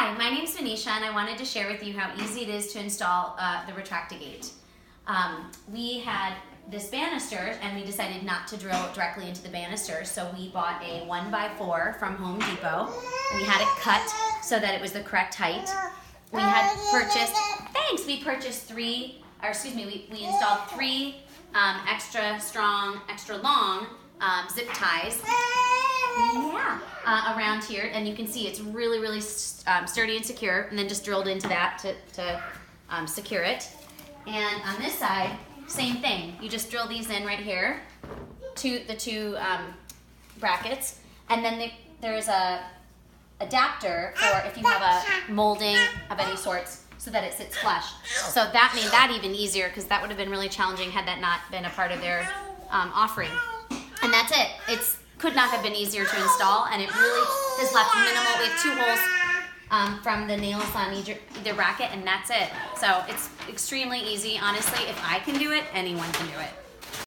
Hi, my name is Venetia, and I wanted to share with you how easy it is to install the Retract-A-Gate. We had this banister, and we decided not to drill directly into the banister, so we bought a 1x4 from Home Depot, and we had it cut so that it was the correct height. We had purchased, we purchased we installed three extra strong, extra long zip ties. Around here, and you can see it's really, really sturdy and secure, and then just drilled into that to secure it. And on this side, same thing. You just drill these in right here, the two brackets, and then there's a adapter for if you have a molding of any sorts, so that it sits flush. So that made that even easier, because that would have been really challenging had that not been a part of their offering. And that's it. Could not have been easier to install, and it really has left minimal. We have 2 holes from the nails on either bracket, and that's it. So it's extremely easy. Honestly, if I can do it, anyone can do it.